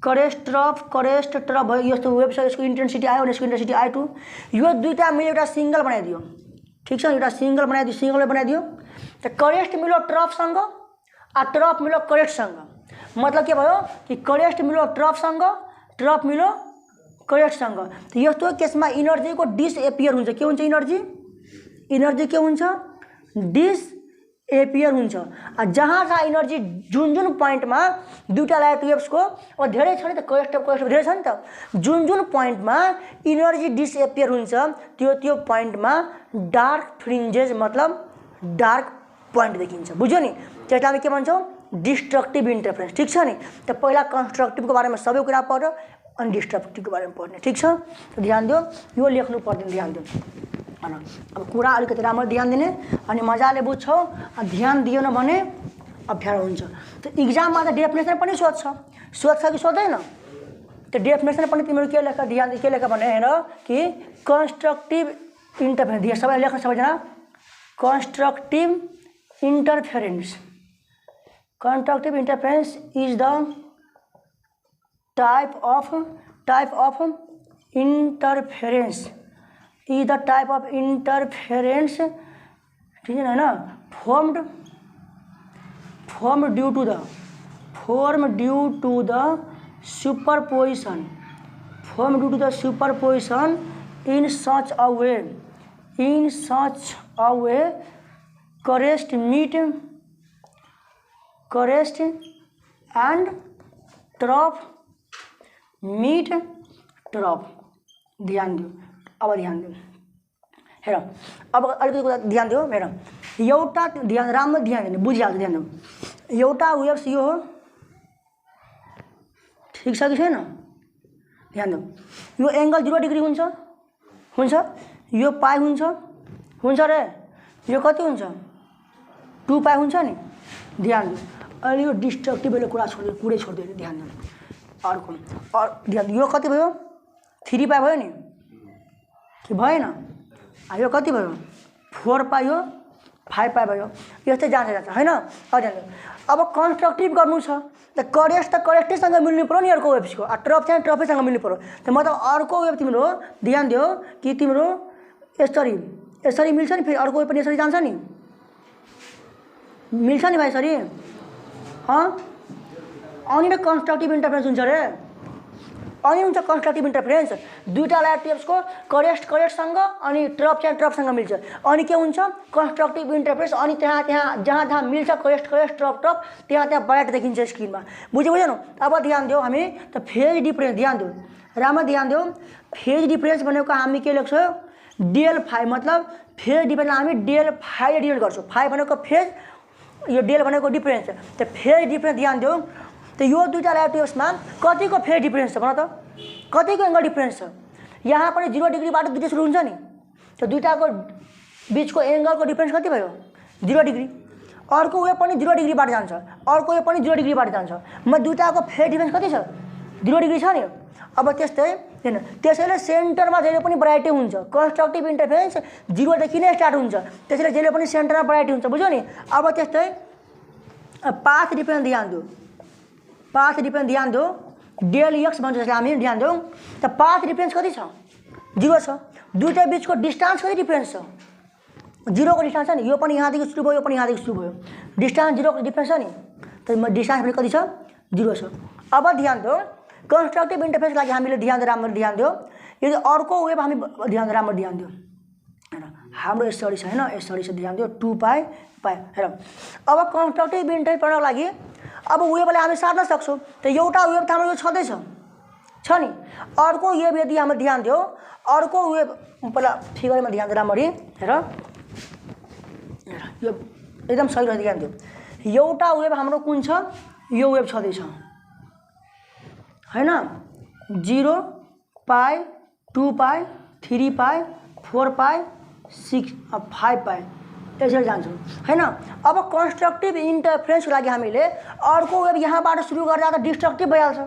करेस्ट ट्रफ भयो यस्तो वेभ छ यसको इन्टेन्सिटी I1 यसको इन्टेन्सिटी I2 यो दुईटा मिलेर एउटा सिंगल बनाइदियो ठीक छ एउटा सिंगल बनाइदियो सिंगल बनाइदियो त करेस्ट मिलो ट्रफसँग आ ट्रफ मिलो करेस्टसँग मतलब के भयो कि करेस्ट मिलो ट्रफसँग ट्रफ मिलो करेस्टसँग त यस्तो केसमा इनर्जीको डिसएपियर हुन्छ के हुन्छ इनर्जी के हुन्छ डिसएपियर हुन्छ जहाँ इनर्जी जुन पोइन्टमा दुईटा लाइट वेव्सको अब धेरै छ नि त करेस्ट धेरै छ नि त जुन पोइन्टमा इनर्जी डिसएपियर हुन्छ त्यो पोइन्टमा डार्क फ्रिन्जेस मतलब डार्क पोइन्ट देखिन्छ बुझ्यो नि त्यसलाई हामी के भन्छौँ डिस्ट्रक्टिभ इन्टरफेरेन्स ठीक छ नि त पहिला कन्स्ट्रक्टिभको बारेमा सबै कुरा पढ्यो अनि डिस्ट्रक्टिभको बारेमा पढ्ने ठीक छ ध्यान दियो यो लेख्नु पर्दैन ध्यान दियो हैन अब कुरा अलिकति राम्रो ध्यान दिने अनि मजाले बुझ्छौ ध्यान दिएन भने अप्ठ्यारो हुन्छ त इक्जाममा त डेफिनेसन पनि सोध्छ कि सोध्दैन त डेफिनेसन पनि तिम्रो के लेख ध्यान के लेख भने हेर कि कन्स्ट्रक्टिभ इन्टरफेरेन्स दिए सबैले लेख्न सबैजना constructive interference is the type of interference is the type of interference ठीक है ना formed due to the superposition in such a way crest and trough meet trough ध्यान दियो अब ध्यान दियो हेर अब अलिकति ध्यान दियो हेर एउटा ध्यान राम्रो ध्यान दिनु बुझिहाल्छ ध्यान दिनु एउटा वेव्स यो हो ठिक छ कि छैन ध्यान दिनु यो एंगल 0 डिग्री हुन्छ यो पाई हुन्छ रे यो कति हुन्छ 2 पाई हुन्छ नि ध्यान दिनु अनि यो डिस्ट्रक्टिभ कुरा पुरै छोड्दियो ध्यान दिनु अर्को ध्यान यो कति भयो 3 पाई भयो नि कि भएन यो कति भयो 4 पाई हो 5 पाई भयो यस्तै जान्छ हैन अब कन्स्ट्रक्टिभ गर्नु छ त करेस्टसँग मिल्नु पर्यो नि अर्को वेब्सको ट्रफ चाहिँ ट्रफैसँग मिल्नु पर्यो त मतलब अर्को वेब तिम्रो ध्यान दियो कि तिम्रो यसरी मिल्छ नि फेरि अर्को वेब पनि यसरी जान्छ नि मिल्छ नि भाइ यसरी अनि त कन्स्ट्रक्टिभ इन्टरफेरेन्स हुन्छ रे अनि हुन्छ कन्स्ट्रक्टिभ इन्टरफेरेन्स दुईटा लाइट वेव्सको करेस्टसँग अनि ट्रफसँग मिल्छ अनि के हुन्छ कन्स्ट्रक्टिभ इन्टरफेरेन्स अनि त्यहाँ जहाँ मिल्छ करेस्ट ट्रफ त्यहाँ ब्राइट देखिन्छ स्क्रिनमा बुझ्यो न अब ध्यान दियो हामी त फेज डिफरेन्स ध्यान दियो राम्रो ध्यान दियो फेज डिफरेन्स भनेको हामी के लेख्छौँ डेल फाइ मतलब फेज डिफरेन्स हामी डेल फाइ डिल गर्छौँ फाइ भनेको फेज यो डेल भनेको डिफरेन्स त फेज डिफरेन्स ध्यान दियो त यो दुईटा लाइट वेव्समा कतिको फेज डिफरेन्स छ भन त कतिको एंगल डिफरेन्स छ यहाँ पनि 0 डिग्रीबाट दुईटा सुरु हुन्छ नि त दुईटाको बीचको एंगलको डिफरेन्स कति भयो 0 डिग्री अर्को वे पनि 0 डिग्रीबाट जान्छ अर्को वे पनि 0 डिग्रीबाट जान्छ म दुईटाको फेज डिफरेन्स कति छ 0 डिग्री छ नि अब त्यस्तै हैन त्यसैले सेन्टरमा जहिले पनि ब्राइटै हुन्छ कन्स्ट्रक्टिभ इन्टरफेरेन्स 0 देखि नै स्टार्ट हुन्छ त्यसैले जहिले पनि सेन्टरमा ब्राइट हुन्छ बुझ्यो नि अब त्यस्तै पाथ डिफरेन्स ध्यान दियो डेल एक्स भन्छ जसले हामी ध्यान दियौँ त पाथ डिफरेन्स कति छ 0 छ दुईटा बीचको डिस्टेन्स कति डिफरेन्स छ 0 को डिस्टेन्स छ नि यो पनि यहाँदेखि सुरु भयो यो पनि यहाँदेखि सुरु भयो डिस्टेन्स 0 को डिफरेन्स छ नि त डिस्टेन्स पनि कति छ 0 छ अब ध्यान दियो कन्स्ट्रक्टिभ इन्टरफेरेन्स लागि हामीले राम्रो ध्यान दियो यदि अर्को वेब हामी राम्रो ध्यान दियो हैन हाम्रो यसरी छ हैन यसरी छ ध्यान दियो 2 पाई हेर अब कन्स्ट्रक्टिभ इन्टरफेरेन्सको लागि अब वेबलाई हामी सार्न सक्छौँ त एउटा वेब त हाम्रो यो छँदैछ छ नि अर्को वेब यदि हामी ध्यान दियो अर्को वेब पहिला फिगरमा ध्यान दिएर राम्ररी हेर यो एकदम सही रहेछ ध्यान दियो एउटा वेब हाम्रो कुन छ यो वेब छँदैछ हैन 0 पाई 2 पाई 3 पाई 4 पाई 6 5 पाई यसरी जान्छौँ हैन अब कन्स्ट्रक्टिभ इन्टरफेरेन्सको लागि हामीले अर्को वेब यहाँबाट सुरु गरेर जाँदा डिस्ट्रक्टिभ भइहाल्छ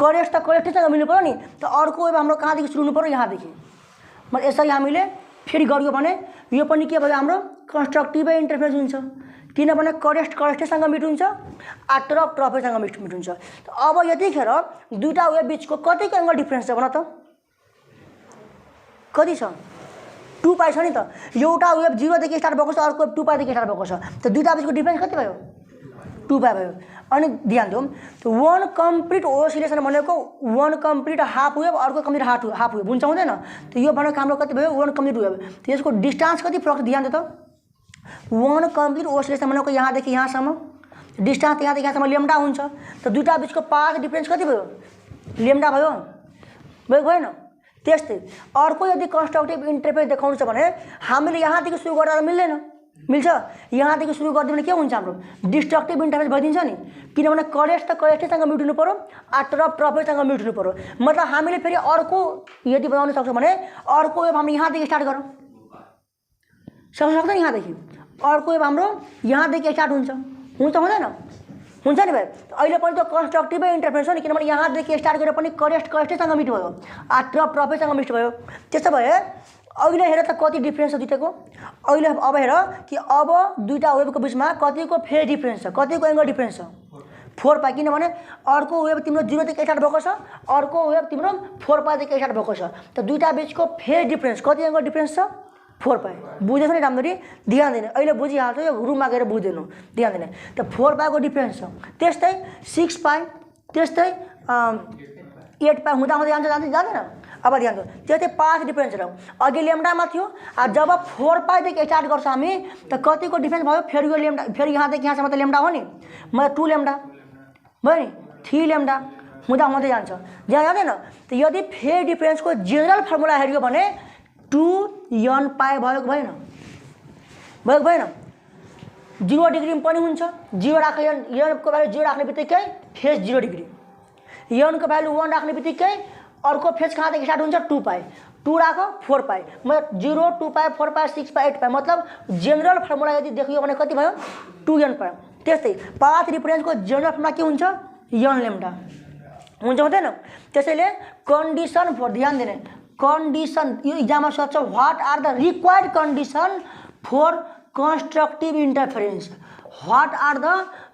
करेस्टसँग मिल्नु पर्यो नि त अर्को वेब हाम्रो कहाँदेखि सुरु हुनु पर्यो यहाँदेखि मतलब यसरी हामीले फेरि गरियो भने यो पनि के भयो हाम्रो कन्स्ट्रक्टिभै इन्टरफेरेन्स हुन्छ किनभने करेस्टसँग मिट हुन्छ ट्रफैसँग मिट हुन्छ अब यतिखेर दुईटा वेब बिचको कतिको एंगल डिफरेन्स छ भन त कति छ 2 पाई छ नि त एउटा वेभ 0 देखि स्टार्ट भएको छ अर्को 2 पाई देखि स्टार्ट भएको छ त दुईटा बिचको डिफरेन्स कति भयो 2 पाई भयो अनि ध्यान दिउँ त वन कम्प्लिट ओसिलेसन भनेको वन कम्प्लिट हाफ वेभ अर्को कम्प्लिट हाफ वेभ हुन्छ हुँदैन त यो भनेको हाम्रो कति भयो वन कम्प्लिट वेभ त यसको डिस्टेन्स कति फरक ध्यान दे त वन कम्प्लिट ओसिलेसन भनेको यहाँदेखि यहाँसम्म डिस्टेन्स यहाँदेखि यहाँसम्म लेम्डा हुन्छ त दुईटा बिचको पाथ डिफरेन्स कति भयो लेम्डा भयो भएन त्यस्तै अर्को यदि कन्स्ट्रक्टिभ इन्टरफेरेन्स देखाउनु छ भने हामीले यहाँदेखि सुरु गरेर मिल्दैन मिल्छ यहाँदेखि सुरु गरिदियो भने के हुन्छ हाम्रो डिस्ट्रक्टिभ इन्टरफेरेन्स भइदिन्छ नि किनभने करेस्ट त करेस्टैसँग मिट हुनु पऱ्यो ट्रफ ट्रफैसँग मिट हुनु पऱ्यो मतलब हामीले फेरि अर्को यदि बनाउन सक्छौँ भने अर्को वेभ हामीले यहाँदेखि स्टार्ट गरौँ सक्छ यहाँदेखि अर्को वेभ हाम्रो यहाँदेखि स्टार्ट हुन्छ हुँदैन हुन्छ नि भाइ अहिले पनि त कन्स्ट्रक्टिभै इन्टरफेरेन्स हो नि किनभने यहाँदेखि स्टार्ट गरेर पनि करेस्टैसँग मिट भयो ट्रफ ट्रफैसँग मिट भयो त्यसो भए अहिले हेर त कति डिफरेन्स छ दुईटाको अहिले अब हेर कि अब दुईटा वेभको बिचमा कतिको फेज डिफरेन्स छ कतिको एङ्गल डिफरेन्स छ 4 पाई किनभने अर्को वेभ तिम्रो 0 देखि स्टार्ट भएको छ अर्को वेभ तिम्रो 4 पाईदेखि स्टार्ट भएको छ त दुईटा बिचको फेज डिफरेन्स कति एङ्गल डिफरेन्स छ 4 पाई बुझेछ नि राम्ररी ध्यान दिने अहिले बुझिहाल्छ यो रुममा गएर बुझ्दैन ध्यान दिने त 4 पाईको डिफरेन्स छ त्यस्तै 6 पाई त्यस्तै 8 पाई हुँदा जाँदैन अब ध्यान दिनु त्यस्तै पाथ डिफरेन्स र अघि लेम्डामा थियो जब 4 पाईदेखि स्टार्ट गर्छ हामी त कतिको डिफरेन्स भयो फेरि यो लेम्डा फेरि यहाँदेखि यहाँसम्म त लेम्डा हो नि मतलब 2 लेम्डा भयो नि 3 लेम्डा हुँदै जान्छ जाँदैन त यदि फेज डिफरेन्सको जेनरल फर्मुला हेऱ्यो भने 2n पाई भएको भएन 0 डिग्री पनि हुन्छ 0 राख्ने यनको भ्यालु 0 राख्ने बित्तिकै फेज 0 डिग्री यनको भ्यालु 1 राख्ने बित्तिकै अर्को फेज कहाँदेखि स्टार्ट हुन्छ 2 पाई 2 राखो 4 पाई मतलब 0 2 पाई 4 पाई 6 पाई 8 पाई मतलब जेनरल फर्मुला यदि देखियो भने कति भयो 2n पाई त्यस्तै पाथ डिफरेन्सको जेनरल फर्मुला के हुन्छ n लेम्डा हुन्छ हुँदैन त्यसैले कन्डिसन फर ध्यान दिने कन्डिसन यो इक्जाममा सोध्छ what are the required condition for constructive interference what are the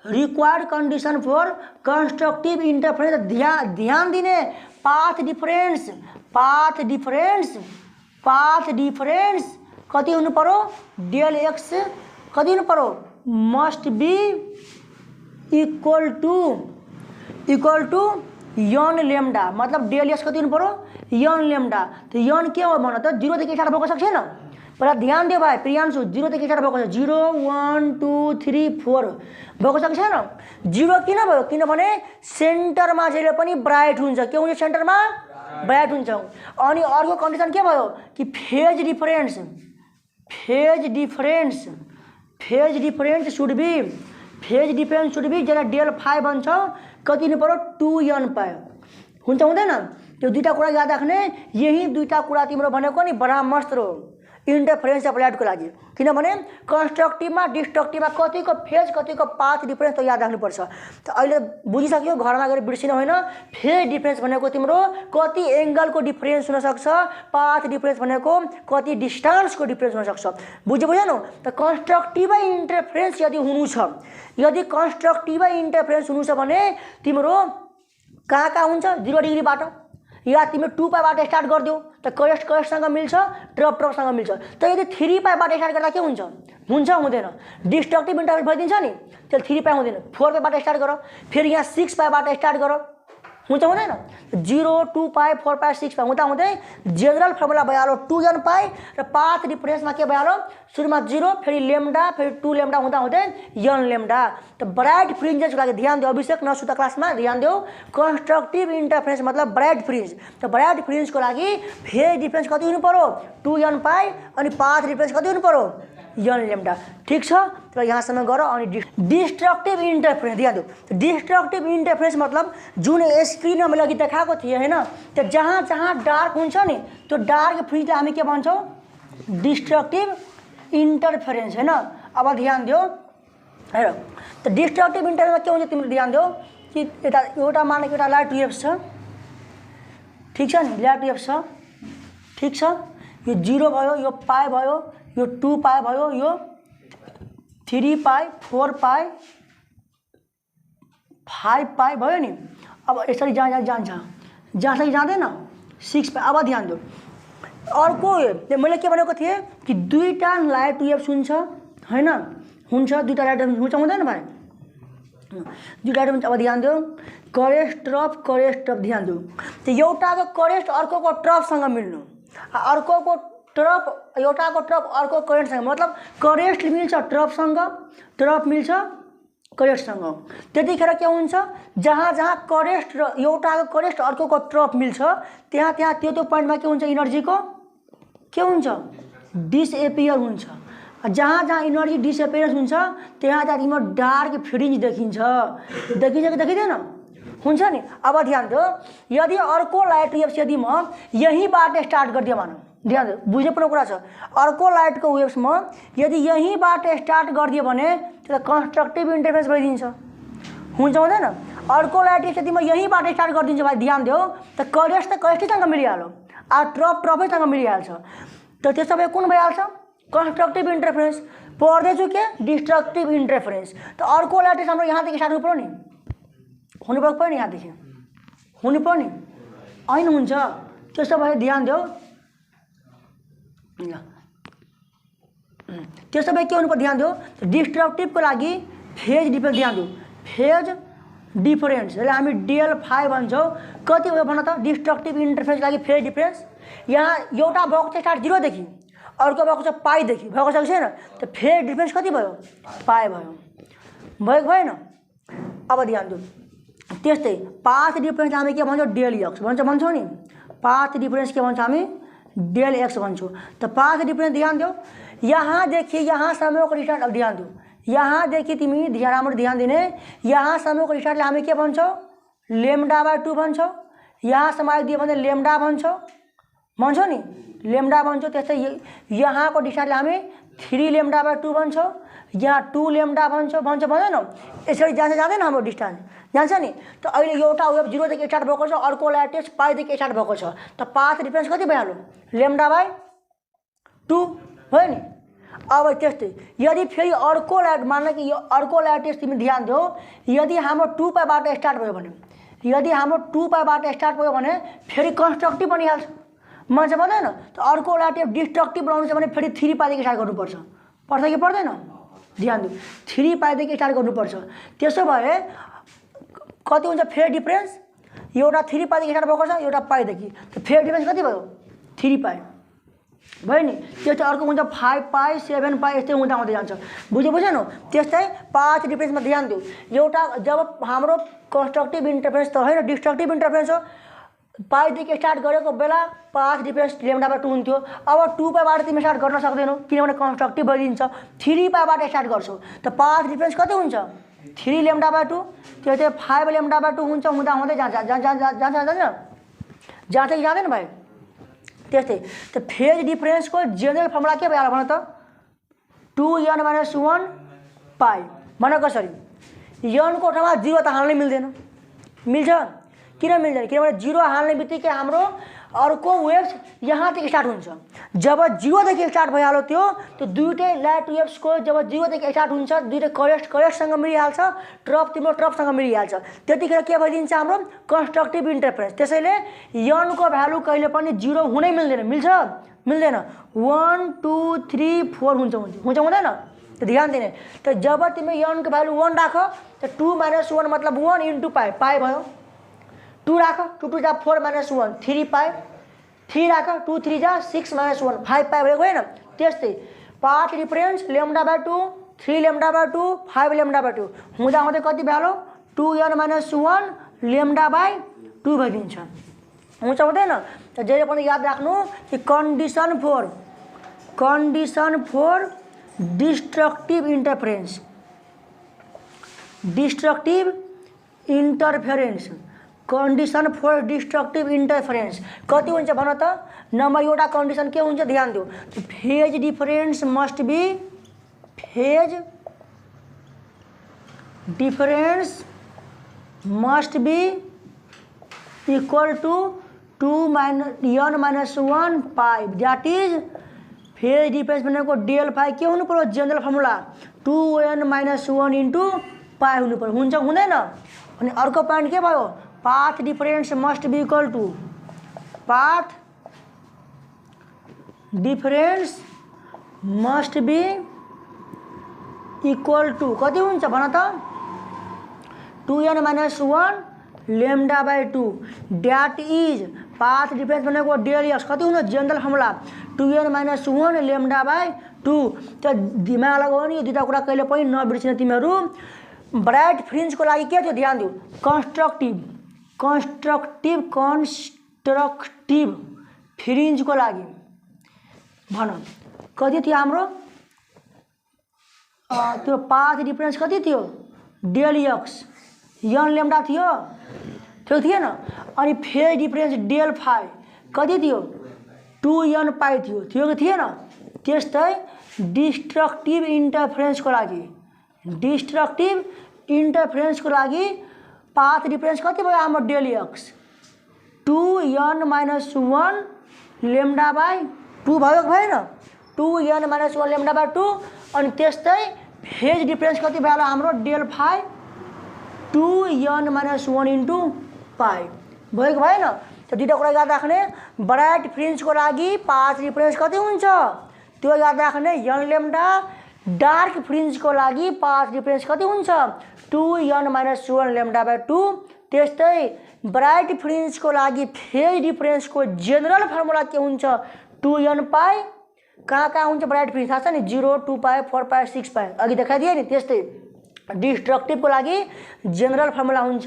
required condition for constructive interference ध्यान दिने पाथ डिफरेन्स कति हुनु पर्यो डेल एक्स कति हुनु पर्यो must be equal to n lambda मतलब डेल एक्स कति हुनु पर्यो यन लेम्डा त यन के हो भन त 0 देखि स्टार्ट भएको छ छैन पहिला ध्यान दियो भाइ प्रियांशु 0 देखि स्टार्ट भएको छ 0 1 2 3 4 भएको छ छैन 0 किन भयो किनभने सेन्टरमा जहिले पनि ब्राइट हुन्छ के हुन्छ सेन्टरमा ब्राइट हुन्छ अनि अर्को कन्डिसन के भयो कि फेज डिफरेन्स शुड बी जसलाई डेल फाई भन्छ कति हुनु पर्यो 2n पाई हुन्छ हुँदैन त्यो दुईटा कुरा याद राख्ने यही दुईटा कुरा तिम्रो भनेको नि बडा मस्त हो इन्टरफेरेन्स एप्लाइडको लागि किनभने कन्स्ट्रक्टिभमा डिस्ट्रक्टिभमा कतिको फेज कतिको पाथ डिफरेन्स त याद राख्नुपर्छ त अहिले बुझिसक्यो घरमा गएर बिर्सिनु होइन फेज डिफरेन्स भनेको तिम्रो कति एङ्गलको डिफरेन्स हुनसक्छ पाथ डिफरेन्स भनेको कति डिस्टेन्सको डिफरेन्स हुनसक्छ बुझेन त कन्स्ट्रक्टिभै इन्टरफेरेन्स यदि हुनु छ भने तिम्रो कहाँ हुन्छ 0 डिग्रीबाट या तिमी 2 पाईबाट स्टार्ट गरिदियो त करेस्टसँग मिल्छ ट्रफसँग मिल्छ त यदि 3 पाईबाट स्टार्ट गर्दा के हुन्छ हुँदैन डिस्ट्रक्टिभ इन्टरफेरेन्स भइदिन्छ नि त्यसले 3 पाई हुँदैन 4 पाईबाट स्टार्ट गर फेरि यहाँ 6 पाईबाट स्टार्ट गर हुन्छ हुँदैन 0 2 पाई 4 पाई 6 पाई हुँदै जेनरल फर्मुला भइहाल्यो 2n पाई र पाथ डिफरेन्समा के भइहाल्यो सुरुमा 0 फेरि लेम्डा फेरि 2 लेम्डा हुँदै n लेम्डा त ब्राइट फ्रिन्जेसको लागि ध्यान दियो अभिषेक नसुता क्लासमा ध्यान दियो कन्स्ट्रक्टिभ इन्टरफेरेन्स मतलब ब्राइट फ्रिन्ज त ब्राइट फ्रिन्जको लागि फेज डिफरेन्स कति हुनु पर्यो 2n पाई अनि पाथ डिफरेन्स कति हुनु पर्यो n लेम्डा ठीक छ तर यहाँसम्म गर अनि डिस्ट्रक्टिभ इन्टरफेरेन्स ध्यान दियो डिस्ट्रक्टिभ इन्टरफेरेन्स मतलब जुन स्क्रिनमा मैले अघि देखाएको थिएँ होइन त्यो जहाँ डार्क हुन्छ नि त्यो डार्क फ्रिजलाई हामी के भन्छौँ डिस्ट्रक्टिभ इन्टरफेरेन्स होइन अब ध्यान दियो हेर त डिस्ट्रक्टिभ इन्टरफेरेन्समा के हुन्छ तिमीले ध्यान दियो कि यता एउटा मानेको एउटा लाइट वेभ छ ठिक छ नि लाइट वेभ छ ठिक छ यो 0 भयो यो पाई भयो यो 2 पाई भयो यो 3 पाई 4 पाई 5 पाई भयो नि अब यसरी जहाँ जान्छ जहाँसरी जाँदैन 6 पाई अब ध्यान दियो अर्को मैले के भनेको थिएँ कि दुईटा लाइट वेव्स हुन्छ हैन, हुन्छ दुईटा लाइट वेव्स हुन्छ हुँदैन भाइ, दुईटा लाइट वेव्स। अब ध्यान दियो करेस्ट ट्रफ ध्यान दियो। त्यो एउटाको करेस्ट अर्कोको ट्रफसँग मिल्नु, अर्कोको ट्रफ एउटाको ट्रफ अर्को करेन्टसँग, मतलब करेस्ट मिल्छ ट्रफसँग, ट्रफ मिल्छ करेस्टसँग। त्यतिखेर के हुन्छ, जहाँ जहाँ करेस्ट र एउटाको करेस्ट अर्कोको ट्रफ मिल्छ त्यहाँ त्यहाँ त्यो पोइन्टमा के हुन्छ, इनर्जीको के हुन्छ, डिसएपियर हुन्छ। जहाँ जहाँ इनर्जी डिसएपियरेन्स हुन्छ त्यहाँ त्यहाँ तिम्रो डार्क फ्रिन्ज देखिन्छ कि देखिँदैन, हुन्छ नि। अब ध्यान दियो, यदि अर्को लाइट वेव्स यदि म यहीँबाट स्टार्ट गरिदिएँ भनौँ, ध्यान दियो बुझ्नुपर्ने कुरा छ, अर्को लाइटको वेव्स म यदि यहीँबाट स्टार्ट गरिदिएँ भने त्यो त कन्स्ट्रक्टिभ इन्टरफेरेन्स भइदिन्छ, हुन्छ हुँदैन। अर्को लाइट वेव्स यदि म यहीँबाट स्टार्ट गरिदिन्छु भाइ, ध्यान दियो त करेस्टैसँग मिलिहाल्यो, ट्रफैसँग मिलिहाल्छ, त त्यसो भए कुन भइहाल्छ, कन्स्ट्रक्टिभ इन्टरफेरेन्स। पढ्दैछु के, डिस्ट्रक्टिभ इन्टरफेरेन्स। त अर्को लाइट वेव्स हाम्रो यहाँदेखि स्टार्ट हुनु पर्यो नि, हुनु पर्यो नि, यहाँदेखि हुनु पर्यो नि, ऐन हुन्छ। त्यसो भए ध्यान दियो, त्यसो भए के हुनु पर्यो, ध्यान दियो डिस्ट्रक्टिभको लागि फेज डिफरेन्स, ध्यान दियो फेज डिफरेन्स, यसलाई हामी DL5 भन्छौँ। कति हो भन त डिस्ट्रक्टिभ इन्टरफेरेन्सको लागि फेज डिफरेन्स। यहाँ एउटा भएको छ स्टार्ट 0 देखि, अर्को भएको छ पाई देखि, भएको छ कि छैन, त फेज डिफरेन्स कति भयो, पाई भयो, भएको भएन। अब ध्यान दियो त्यस्तै पाथ डिफरेन्स हामी के भन्छौँ, डेल भन्छौँ नि, पाथ डिफरेन्स के भन्छौँ हामी, डेल एक्स भन्छौँ। त पाथ डिफरेन्स ध्यान दियो, यहाँदेखि यहाँसम्मको डिस्टेन्स, अब ध्यान दियो यहाँदेखि तिमी राम्रो ध्यान दिने, यहाँसम्मको डिस्टेन्सलाई हामी के भन्छौँ, λ/2 भन्छौँ। यहाँसम्म आइदियो भने लेम्डा भन्छौँ नि, लेम्डा भन्छौँ। त्यस्तै यहाँको डिस्टेन्सलाई हामी 3λ/2 भन्छौँ, यहाँ 2λ भन्छौँ। यसरी जाँदैन हाम्रो डिस्टेन्स, जान्छ नि। त अहिले एउटा वेभ 0 देखि स्टार्ट भएको छ, अर्को ल्याटेज पाइदेखि स्टार्ट भएको छ, त पाथ डिफरेन्स कति भइहाल्यो, λ/2 भयो नि। अब त्यस्तै यदि फेरि अर्को लाइट, मान कि यो अर्को ल्याटेज तिमी ध्यान दियो, यदि हाम्रो 2πबाट स्टार्ट भयो भने, यदि हाम्रो 2πबाट स्टार्ट भयो भने फेरि कन्स्ट्रक्टिभ बनिहाल्छ, मान्छ पर्दैन। त अर्को ल्याटेज डिस्ट्रक्टिभ बनाउनु छ भने फेरि 3πदेखि स्टार्ट गर्नुपर्छ, पर्छ कि पर्दैन, ध्यान दियो 3πदेखि स्टार्ट गर्नुपर्छ। त्यसो भए कति हुन्छ फेज डिफरेन्स, एउटा 3πदेखि स्टार्ट भएको छ, एउटा पाइदेखि, त फेज डिफरेन्स कति भयो, 3π भयो नि। त्यस्तै अर्को हुन्छ 5π 7π, यस्तै हुँदै जान्छ, बुझेन। त्यस्तै पाथ डिफरेन्समा ध्यान दियो, एउटा जब हाम्रो कन्स्ट्रक्टिभ इन्टरफेरेन्स त होइन डिस्ट्रक्टिभ इन्टरफेरेन्स हो, पाइदेखि स्टार्ट गरेको बेला पाथ डिफरेन्स λ/2 हुन्थ्यो। अब 2πबाट तिमी स्टार्ट गर्न सक्दैनौ किनभने कन्स्ट्रक्टिभ भइदिन्छ, 3πबाट स्टार्ट गर्छौ, त पाथ डिफरेन्स कति हुन्छ, 3λ/2। त्यस्तै 5λ/2 हुन्छ, हुँदै जाँदैन भाइ। त्यस्तै त फेज डिफरेन्सको जेनरल फर्मुला के भइहाल्यो भन त, 2n-1 पाई। भन कसरी, n को ठाउँमा 0 त हाल्नै मिल्दैन, मिल्छ किन मिल्दैन, किनभने 0 हाल्ने बित्तिकै हाम्रो अर्को वेव्स यहाँदेखि स्टार्ट हुन्छ। जब 0 देखि स्टार्ट भइहाल्यो त्यो दुईटै लाइट वेव्सको जब 0 देखि स्टार्ट हुन्छ, दुईटै करेस्टसँग मिलिहाल्छ, ट्रफ तिम्रो ट्रफसँग मिलिहाल्छ, त्यतिखेर के भइदिन्छ हाम्रो कन्स्ट्रक्टिभ इन्टरफेरेन्स। त्यसैले n को भ्यालु कहिले पनि 0 हुनै मिल्दैन, मिल्छ मिल्दैन, 1 2 3 4 हुन्छ हुँदैन, त ध्यान दिने। त जब तिमी n को भ्यालु 1 राख, त 2 - 1 मतलब 1 × पाई भयो, 2 राख, 2 2 जा 4 - 1 3π, 3 राख, 2 3 जा 6 - 1 5π भएको होइन। त्यस्तै पाथ डिफरेन्स λ/2 3λ/2 5λ/2 हुँदै कति भ्यालु 2n-1 λ/2 भइदिन्छ, हुन्छ हुँदैन। त जहिले पनि याद राख्नु कि condition for destructive interference, condition for destructive interference कति हुन्छ भन त। नम्बर एउटा कन्डिसन के हुन्छ ध्यान दियो, phase difference must be equal to 2n-1 pi, that is phase difference भनेको DL5 के हुनु पर्यो, जनरल फर्मुला 2n-1 × पाई हुनु पर्यो, हुन्छ हुँदैन। अनि अर्को पोइन्ट के भयो, path difference must be equal to difference must be equal to कति हुन्छ भन त 2n - 1 λ/2 that is path difference भनेको डेल एक्स कति हुनु जनरल फर्मुला 2n - 1 λ/2 त दिमाग लगाऊ नि दुईटा कुरा कहिले पनि नबिर्सिनु तिमीहरू ब्राइट फ्रिन्जको लागि के थियो ध्यान दिऊ कन्स्ट्रक्टिभ फ्रिन्जको लागि भन कति थियो हाम्रो त्यो पाथ डिफरेन्स कति थियो डेल एक्स n लेम्डा थियो थिएन अनि फेज डिफरेन्स डेल फाई कति थियो 2n पाई थियो कि थिएन त्यस्तै डिस्ट्रक्टिभ इन्टरफेरेन्सको लागि पाथ डिफरेन्स कति भयो हाम्रो डेल एक्स 2n - 1 λ/2 भयो भएन 2n - 1 λ/2 अनि त्यस्तै फेज डिफरेन्स कति भयो हाम्रो डेल फाई 2n - 1 पाई भयो कि भएन त दुईटा कुरा याद राख्ने ब्राइट फ्रिन्जको लागि पाथ डिफरेन्स कति हुन्छ त्यो याद राख्ने n लेम्डा डार्क फ्रिन्जको लागि पाथ डिफरेन्स कति हुन्छ 2n - 1 λ/2 त्यस्तै ब्राइट फ्रिन्जको लागि फेज डिफरेन्सको जेनरल फर्मुला के हुन्छ 2n पाई कहाँ हुन्छ ब्राइट फ्रिन्ज थाहा छ नि 0 2 पाई 4 पाई 6 पाई अघि देखाइदिए नि त्यस्तै डिस्ट्रक्टिभको लागि जेनरल फर्मुला हुन्छ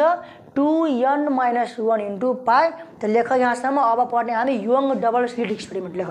2n - 1 पाई त लेख यहाँसम्म अब पढ्ने हामी योङ डबल स्लिट एक्सपेरिमेन्ट लेख